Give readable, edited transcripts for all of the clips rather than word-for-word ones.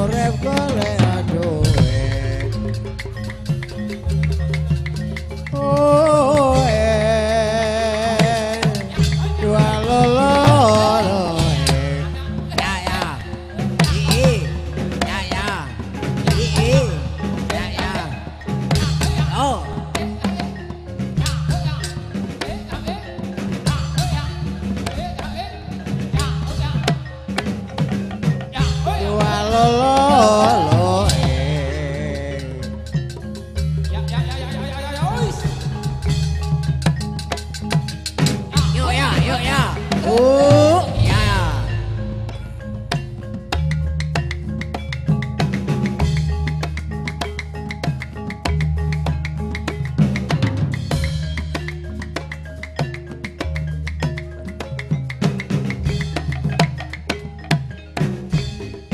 urip golek duit. Oh dua lolo. Ya ya. Ii. Ya ya. Ii. Ya ya. Oh. Dua lolo. Yuk ya, yuk ya. Ya.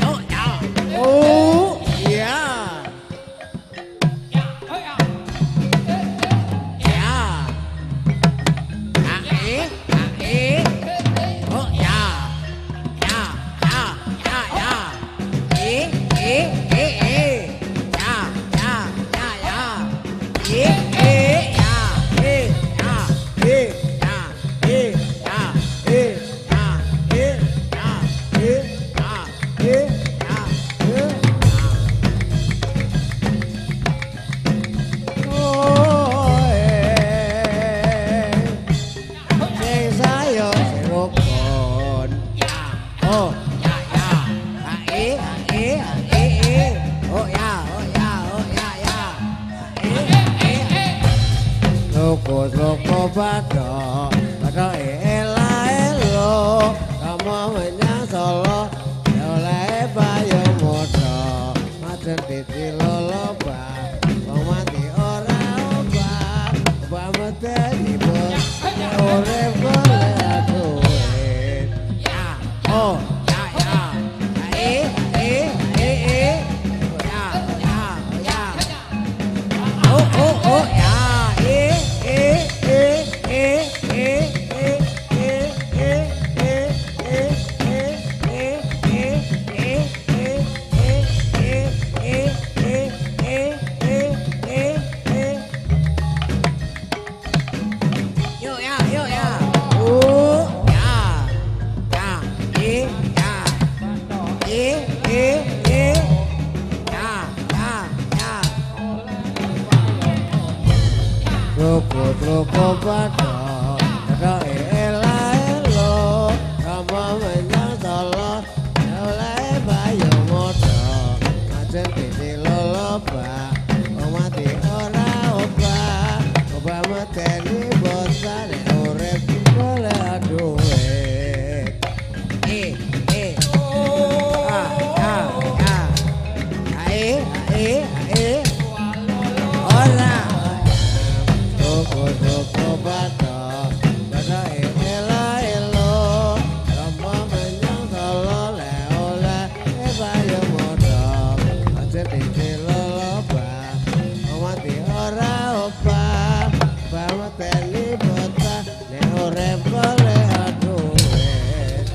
Yuk ya. Oh iya. Ya. Oh ya. Ya, ya, ya, ya. Ya, ya, ya, ya. Ya, ya, Oh, loko badok ela elo kamu menyang Solo oleh bayo modo maden titi loloba wong mati ora obah obah medeni bos urip golek duit. Oh loko badok ela elo kamu menyang Solo oleh bayo modo maden titi loloba wong mati ora obah obah medeni bosan urip golek duit. Ora loko badok ela elo kamu menyang Solo oleh bayo modo maden titi loloba wong mati ora obah obah medeni bosan urip golek duit.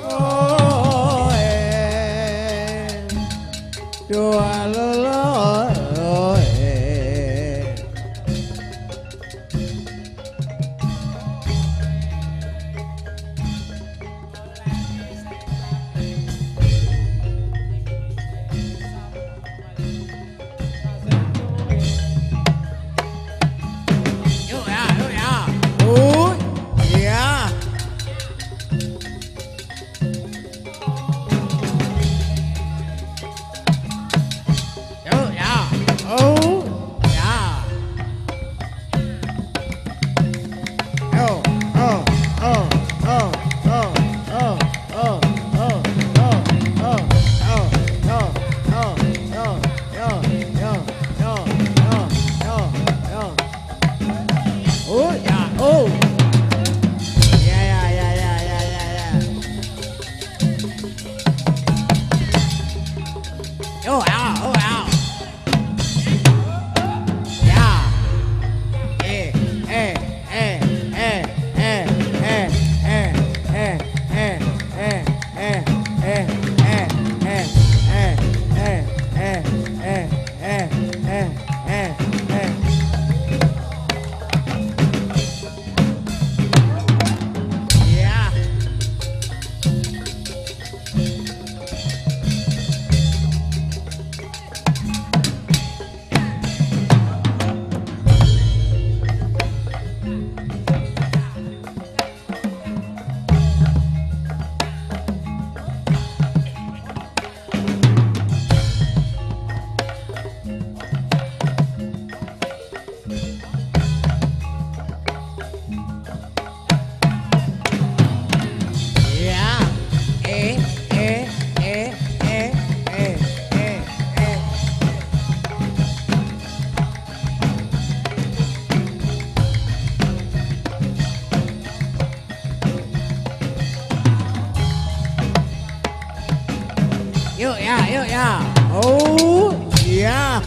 Oh dua lolo. Yuk ya. Oh, iya.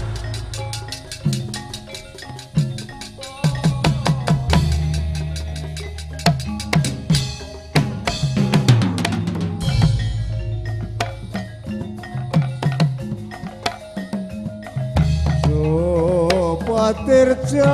Supatirja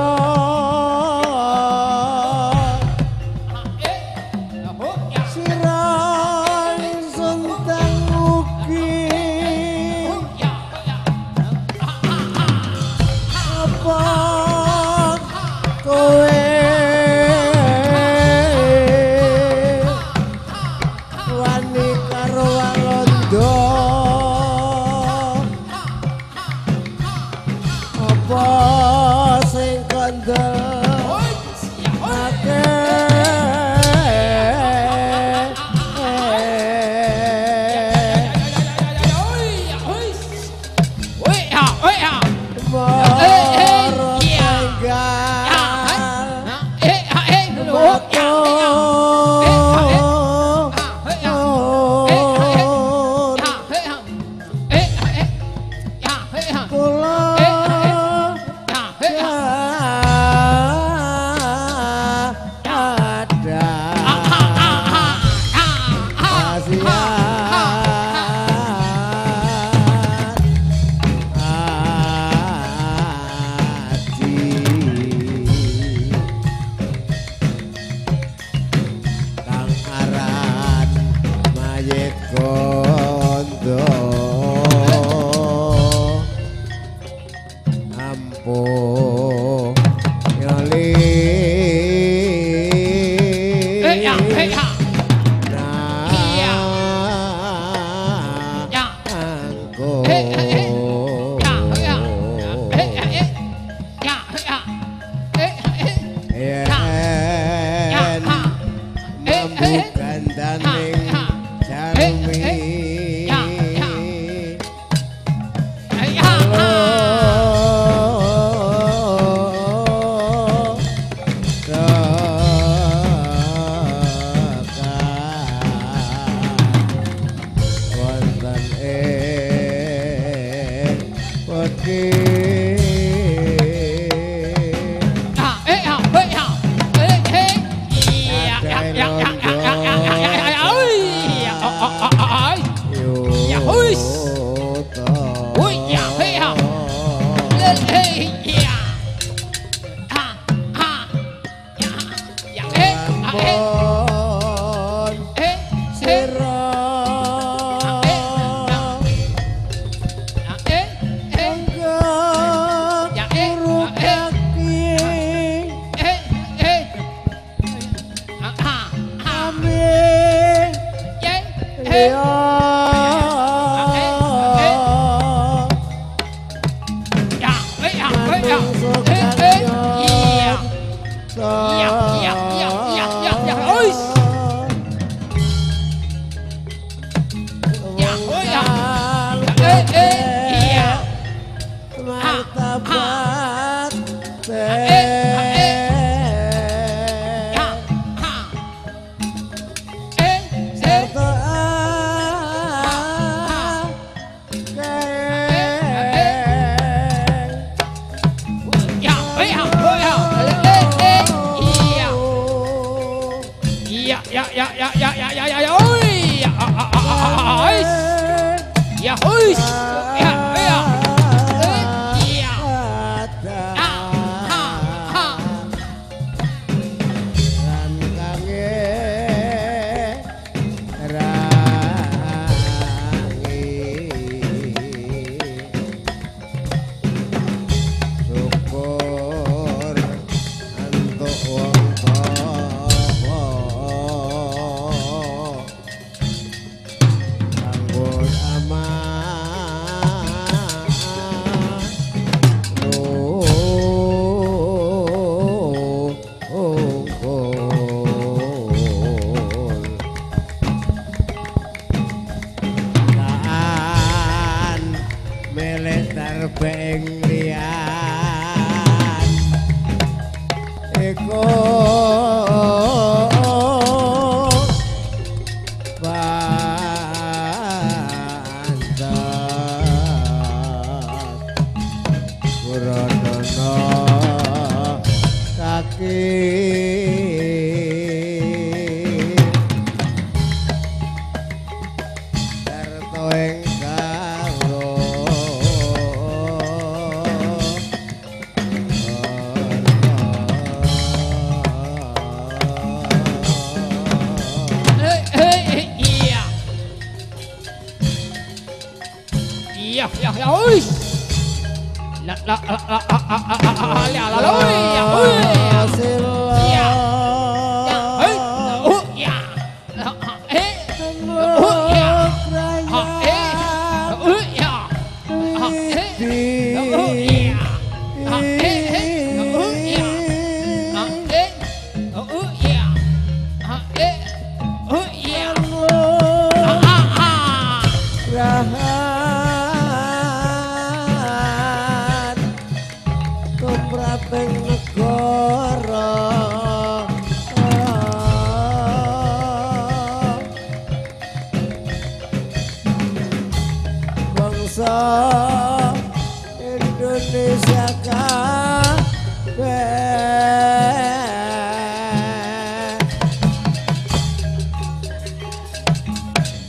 Indonesia kabeh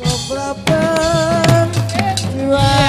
kompraben jiwa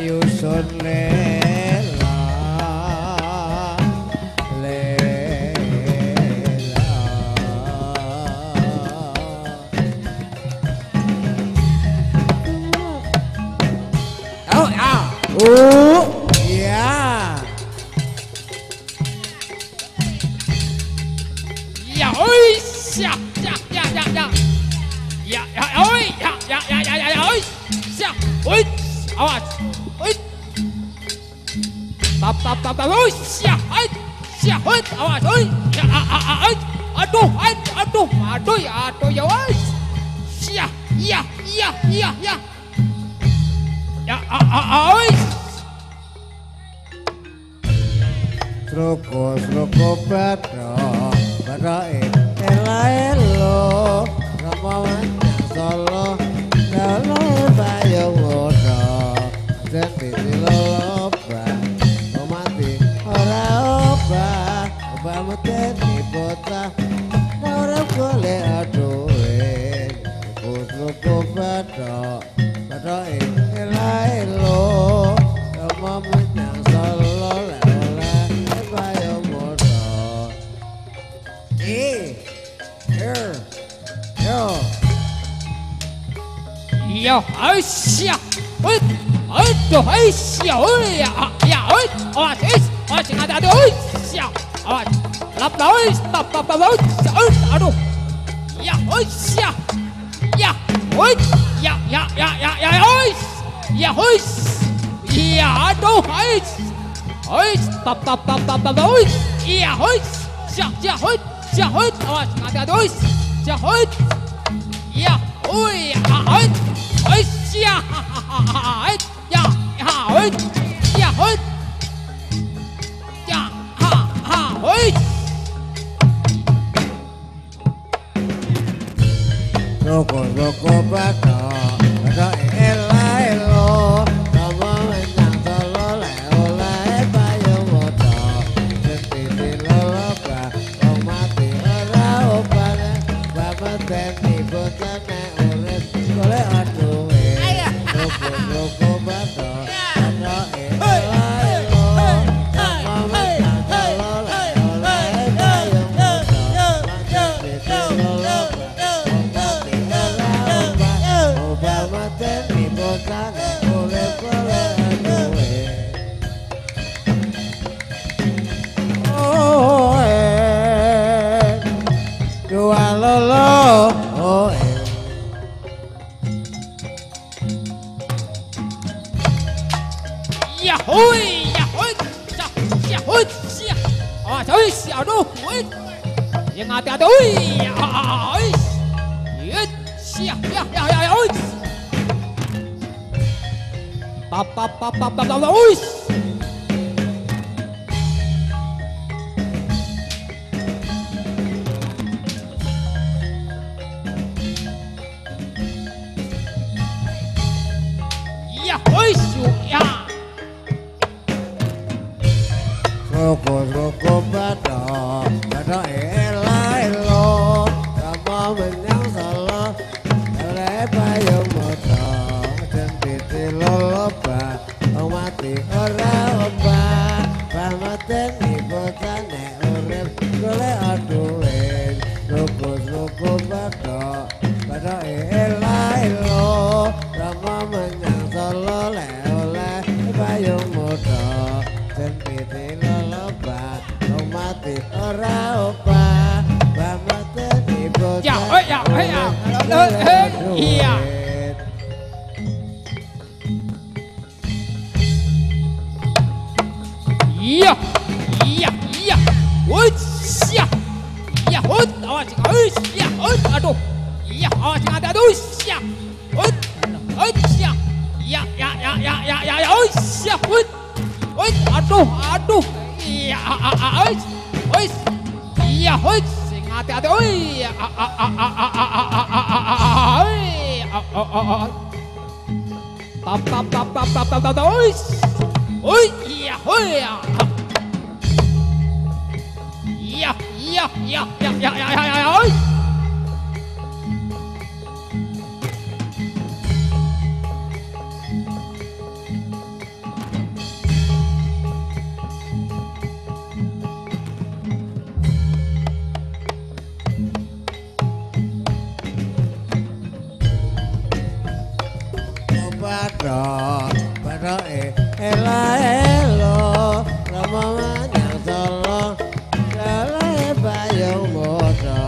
ayusun lela lela Oh ya. Ya Ya oi ya ya ya ya ya. Ya ya oi ya ya ya ya ya ya oi. Ya oi. Awas. Oi. Tap oi ya oi. Ya oi awas oi. Ya oi. Aduh aduh aduh ya oi. Ya ya ya ya ya. Ya oi. Sroko badha badhae ela-elo Rama Menyang Solo dalu bayung wodo dadi loba mati ora obah obah meteni bocah ora golek aduwe sroko badha badhae ela-elo Rama Menyang Solo Yo, aisyah, aduh, aisyah, ya, awas, ada, aisyah, awas, lap, aduh, ya, aisyah, ya, ya, aduh, ya, awas, ada, ya, oi, ya, ya, Roko badha badhae ela-elo Rama Menyang Solo oleh payung wodo sentiti loloba wong mati ora obane bameteni bocah nek urip golek aduwe roko badha badhae ela-elo Rama Menyang Solo oleh payung wodo sentiti loloba mateni bocah urip golek aduwe dua lolo ya, aduh, yang hati-hati, ya, Roko badha badhae ela-elo Rama Menyang Solo oleh payung wodo sentiti loloba wong mati ora obah pamateni bocah nek urip golek aduwe roko badha badhae ela-elo Rama Menyang Solo oleh payung wodo sentiti loloba wong mati ora obah pamateni bocah iya. Iya, aduh, iya, awas, ada, aduh, aduh, iya, hati-hati, iya. ela elo Rama manyang solo Lele bayang modo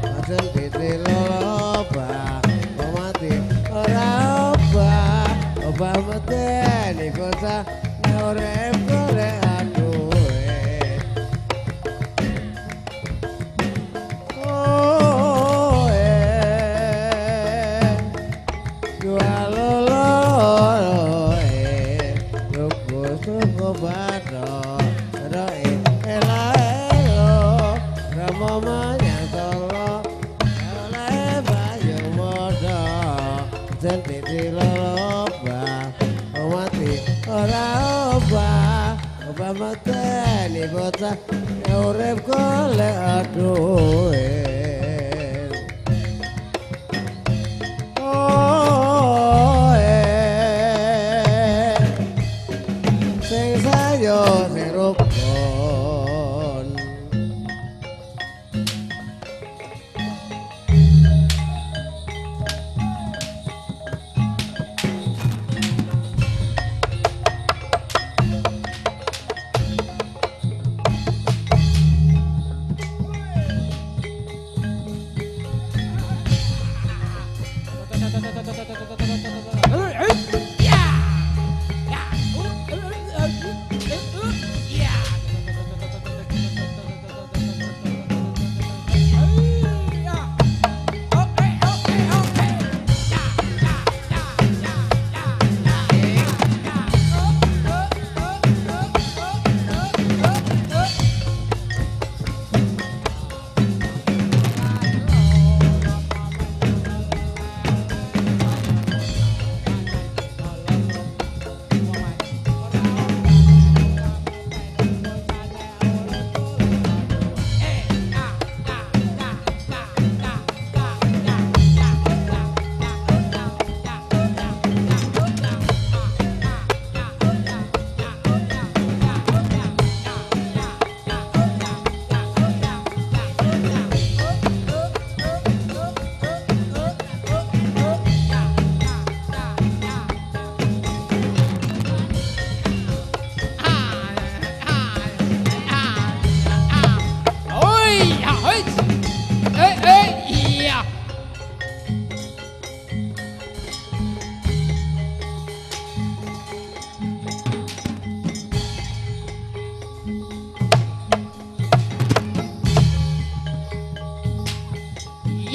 Masun titi loloba Pemati ora oba Oba meteni bocah Urip golek duit jual lolo lugu bado roe ela elo ramo manyang solo ela bayang modo sentiti loloba mati ora oba mateni bocah urip golek duit sing sayo sing rukun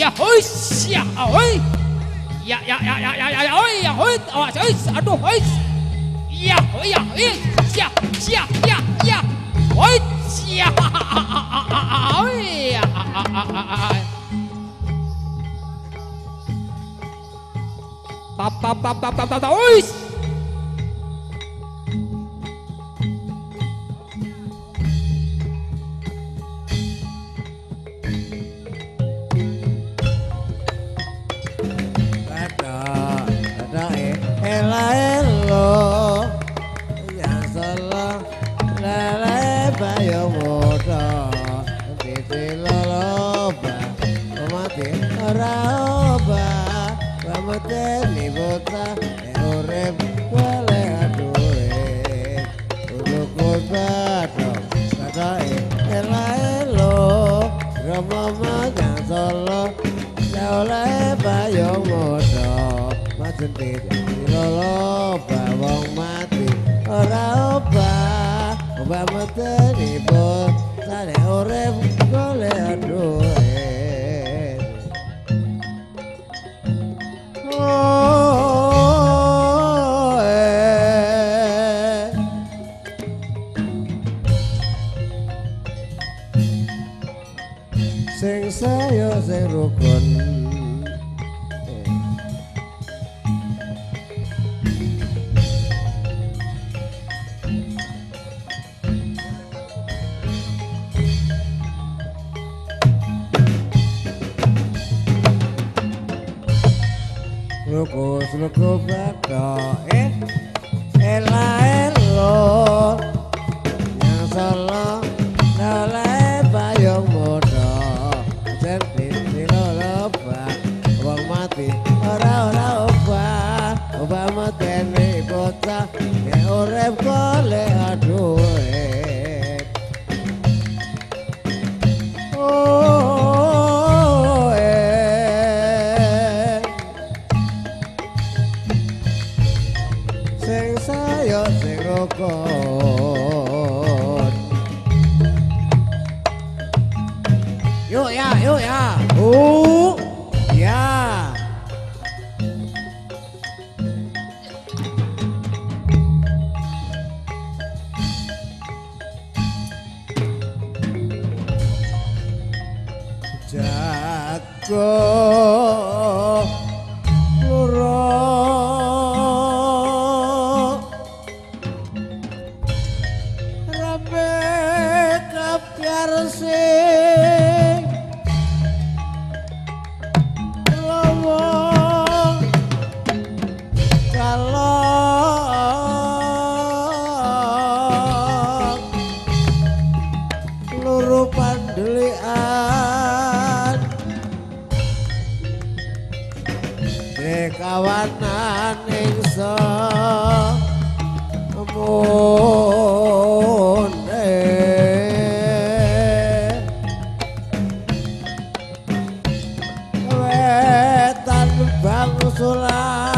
ya hoi sia hoi ya hoi ya hoi awas hoi aduh hoi ya hoi sia ya hoi sia hoi pa hoi ela elo yang solo lele bayang modo titi loloba mati ora oba pamateni bocah urip golek duit lugu bado kadae ela elo rama manyang solo lele bayang modo masun titi loloba wong mati ora oba mateni bocah urip golek duit sing sayo sing rukun lugu bado ela elo yang solo lele bayang modo sentiti loloba wong mati ora oba mateni bocah urip golek duit oh sing saya sing rokok yuk ya ya jago loro rambe kapiar sing lawa kalong loro pandelian kawanan ingsa mone wetan bangsulan